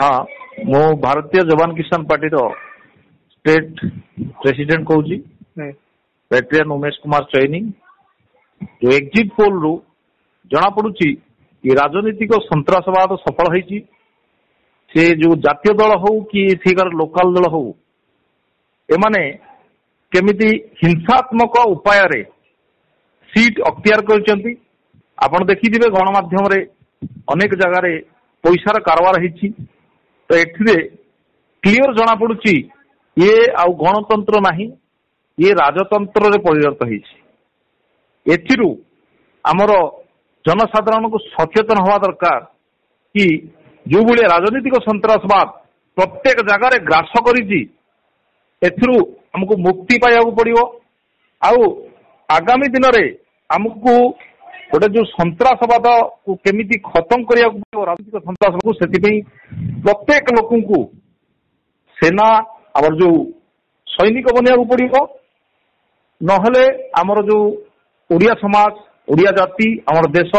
हाँ मु भारतीय जवान किसान पार्टी रो स्टेट प्रेसिडेंट कहूँ बैटेरियन उमेश कुमार चैनी जो एग्जिट पोल रु जना पड़ुची ये राजनीतिक सन्त्रासवाद सफल है से जो जातीय दल हो कि लोकाल दल हो एमाने केमिति हिंसात्मक उपाय रे सीट अख्तियार करचंती। आपण देखिथिबे गणमाध्यम रे अनेक जगह रे पैसार कारबार होईछि तो एथिरे क्लियर जना पड़ुची ये आउ गणतंत्र नाही ये राजतंत्र रे परिणत होईछि। एथिरु हमर जनसाधारण को सचेतन हवा दरकार कि जो भले राजनीतिक सन्त्रासवाद प्रत्येक जगह रे ग्रास करिछि एथिरु हमको मुक्ति पाइबा पड़िबो। आउ आगामी दिन रे हमको गोटे जो सन्त्रासवाद को केमिति खत्म करिया राजनीतिक सन्त्रासवाद को सेति प्रत्येक लोक को सेना आमर जो सैनिक बनिया पड़िबो नहले आमर जो ओडिया समाज ओडिया जाति आमर देश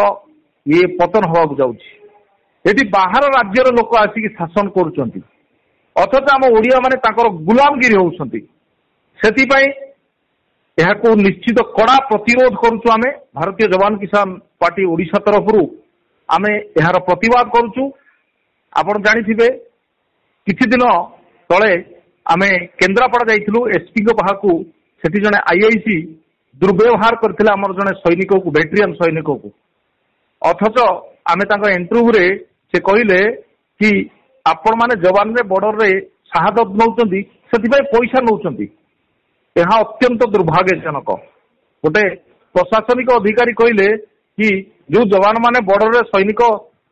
ये पतन हवा जाउछि। एटी बाहर राज्यर लोक आसिक शासन करुचंती अथच आम ओडिया माने ताकर गुलामगिरी होउछंती। सेति पई एहाको निश्चित कड़ा प्रतिरोध करुछु। आमे भारतीय जवान किसान पार्टी ओडिशा तरफ आमे एहार प्रतिवाद करुछु। आपण जानिथिबे किछि दिन तळे आमे केन्द्रापड़ा जाइथिलु एसपी को पाहाकू सेठी जने आईआईसी दुर्व्यवहार करथिले हमर जने सैनिक को बैटेरियन सैनिक को अथच आमे तांका इंटरव्यू रे से कहिले कि आपण माने जवान रे बॉर्डर रे शहादत नउचंदी सेति पई पैसा नउचंदी। यह अत्यंत दुर्भाग्यजनक। गोटे प्रशासनिक अधिकारी कहले कि जो जवान माने बॉर्डर रे सैनिक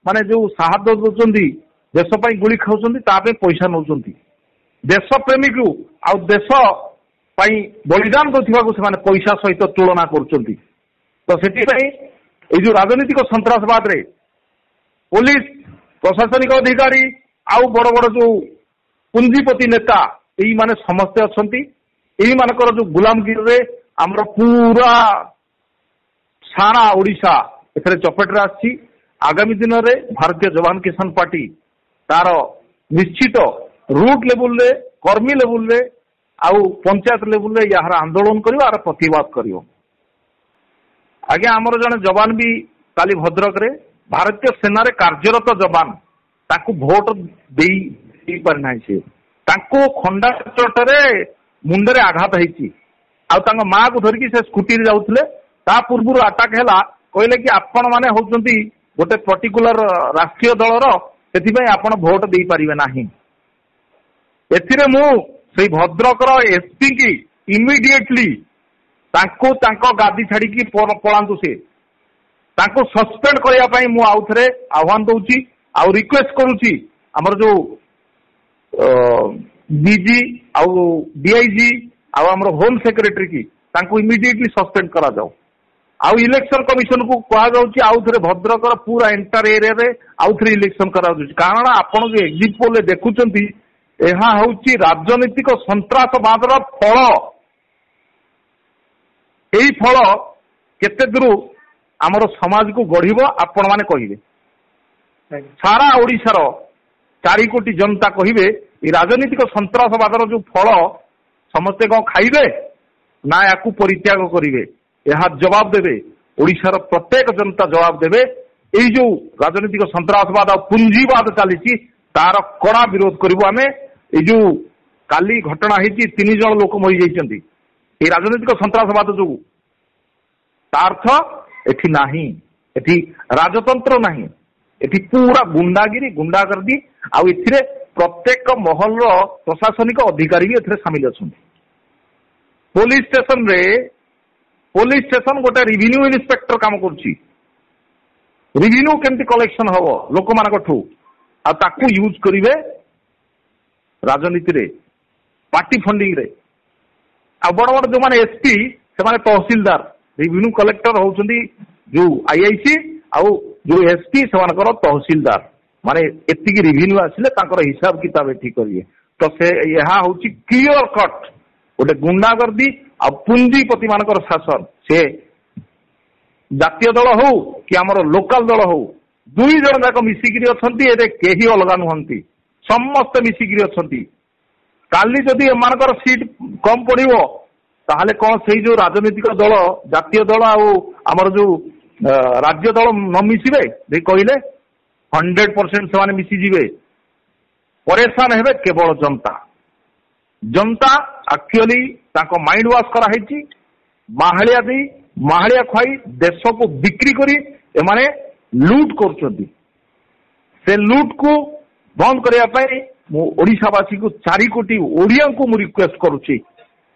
माने जो शहादत दउचंदी देश पई गुली खाउचंदी ता पे पैसा नउचंदी। देश प्रेमिक आ देश पई बलिदान करथिबा को से पैसा सहित तुलना करुचंदी। तो सेति पई ए जो राजनीतिक सन्त्रासवाद रे पुलिस प्रशासनिक अधिकारी आउ बड़ बड़ जो पुंजीपति नेता यही माने समस्ते अछंती। यही मानकर जो गुलामगिरी रे हमर पूरा सारा ओडिशा एथरे चपेट रे आछि। आगामी दिन रे भारतीय जवान किसान पार्टी तार निश्चित रूट लेवल रे कर्मी लेवल रे आउ पंचायत लेवल रे यार आंदोलन करियो आर प्रतिवाद करियो। आगे हमर जने जवान भी काली भद्रक रे भारतीय सेना रे कार्यरत जवान ताकू भोट देई पारि नाही से ताकू खंडा चटरे मुंडरे आघात होईछि आ तांग मां को धरिकी से स्कूटी रे जाउथले ता पूर्वरु अटैक हैला कहले कि आपण माने होचंती गोटे पर्टिकुलर राष्ट्रीय दल रो सेति पई आपण भोट देई परिबे नाही। एथिरे मु सेई भद्रक रो एसपी की इमिडिएटली तांको तांको गादी छाड़ी की पळांतु से तांको सस्पेंड करिया पई मु आउथरे आह्वान दउची आ रिक्वेस्ट करूची हमर जो डीजी आउ डीआईजी आउ हमर होम सेक्रेटरी की तांको इमिडिएटली सस्पेंड करा जाओ। आउ इलेक्शन कमिशन को कहा जाउची आउ थरे भद्रक रो पूरा एंटायर एरिया रे आउ थरे इलेक्शन करा जाउची। कारण आपण जो एग्जिट पोल रे देखुचंती एहा होउची राजनीतिक सन्त्रासवाद रो फल। एई फल केते दूर हमर समाज को गढ़िबो आपण माने कहिबे। सारा ओडिशा रो 4 कोटी जनता कहिबे ए राजनीतिक सन्त्रासवाद रो जो फल समस्ते को खाइबे ना याकू परित्याग करिवे यह जवाब देवे ओडिशा रो प्रत्येक जनता जवाब देवे। एई जो राजनीतिक सन्त्रासवाद और पूंजीवाद चलीछि तार कड़ा विरोध करिवो। आमे ए जो काली घटना हेछि 3 जण लोक मरि जाइछन्ती ए राजनीतिक सन्त्रासवाद जो तार्थ एठी नाही एठी राजतंत्र नाही एठी पूरा गुंडागिरी गुंडागर्दी आउ एथिरे प्रत्येक महल रो प्रशासनिक अधिकारी भी एथिरे शामिल अछन्ती। पुलिस स्टेशन गोटे रेवेन्यू इन्स्पेक्टर काम करुछि। रेवेन्यू केमती कलेक्शन हबो लोक मानकठू आ ताकू यूज करिवे राजनीति रे पार्टी फंडिंग रे। आ बड़ बड़ जो माने एसपी से माने तहसीलदार रेवेन्यू कलेक्टर होउछन्ती जो आईआईसी आउ जो एसपी से मानकर तहसीलदार माने एतिकी रेवेन्यू आसिले तांकर हिसाब किताब एठी करिए। तो से यहा होउछि क्लियर कट गोटे गुंडागर्दी आ पुंजीपति मानकर शासन। से जातीय दल हो कि आमर लोकल दल हो दुई जन जाक मिसिकी अछंती एते केही अलगा नुहंती। ସମସ୍ତେ ମିଶିକିରି ଅଛନ୍ତି। କାଲି ଯଦି ଏମାନଙ୍କର ସିଟ୍ କମ ପଡିବ ତାହେଲେ କଣ ସେଇ ଯୋଉ ରାଜନୈତିକ ଦଳ ଜାତୀୟ ଦଳ ଆଉ ଆମର ଯୋଉ ରାଜ୍ୟ ଦଳ ନ ମିଶିବେ ଦେଇ କହିଲେ 100% ସେମାନେ ମିଶିଯିବେ। ପରେଶାନ ହେବେ କେବଳ ଜନତା। ଜନତା ଆକ୍ଚୁଆଲି ତାଙ୍କ ମାଇଣ୍ଡ ୱାଶ କରାହେଇଛି। ମାହାଳିଆ ଦେଇ ମାହାଳିଆ ଖୁଆଇ ଦେଶକୁ ବିକ୍ରି କରି ଏମାନେ ଲୁଟ କରୁଛନ୍ତି। ସେ ଲୁଟକୁ ବନ୍ଦ କରିବା ପାଇଁ ମୁଁ ଓଡ଼ିଶାବାସୀକୁ 4 କୋଟି ଓଡ଼ିଆଙ୍କୁ ମୁଁ ରିକ୍ୱେଷ୍ଟ କରୁଛି,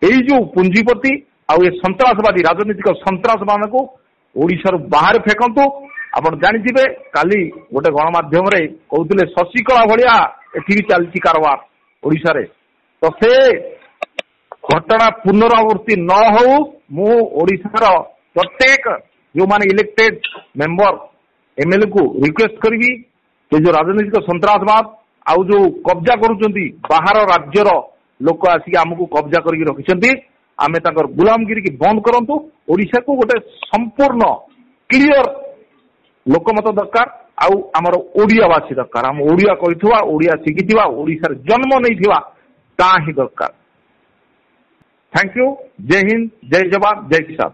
ଏଇ ଯୋଉ ପୁଞ୍ଜିପତି ଆଉ ଏ ସନ୍ତାସବାଦୀ ରାଜନୈତିକ ସନ୍ତାସମାନଙ୍କୁ ଓଡ଼ିଶାରୁ ବାହାରେ ଫେକନ୍ତୁ। ଆପଣ ଜାଣିଥିବେ କାଲି ଗୋଟେ ଗଣମାଧ୍ୟମରେ କହୁଥିଲେ ଶଶିକଳା ଭଳିଆ ଏଠି ବି ଚାଲିଛି କାରବାର ଓଡ଼ିଶାରେ। ତ ସେ ଘଟଣା ପୁନରାବୃତ୍ତି ନ ହଉ ମୁଁ ଓଡ଼ିଶାର ପ୍ରତ୍ୟେକ ଯୋଉମାନେ ଇଲେକ୍ଟେଡ୍ ମେମ୍ବର MLA କୁ ରିକ୍ୱେଷ୍ଟ କରିବି, ସେ ଯୋଉ ରାଜନୈତିକ ସନ୍ତାସବାଦ ଆଉ ଯୋଉ କବ୍ଜା କରୁଛନ୍ତି ବାହାର ରାଜ୍ୟର ଲୋକ ଆସିକି ଆମକୁ କବ୍ଜା କରିକି ରଖିଛନ୍ତି, ଆମେ ତାଙ୍କର ଗୁଲାମଗିରି ବନ୍ଦ କରନ୍ତୁ। ଓଡ଼ିଶାକୁ ଗୋଟେ ସମ୍ପୂର୍ଣ୍ଣ କ୍ଲିୟର ଲୋକମତ ଦରକାର ଆଉ ଆମର ଓଡ଼ିଆବାସୀ ଦରକାର। ଆମ ଓଡ଼ିଆ କହିଥିବା, ଓଡ଼ିଆ ଶିଖିଥିବା, ଓଡ଼ିଶାରେ ଜନ୍ମ ନେଇଥିବା ତା ହିଁ ଦରକାର। Thank you. जय हिंद, जय जवान, जय किसान।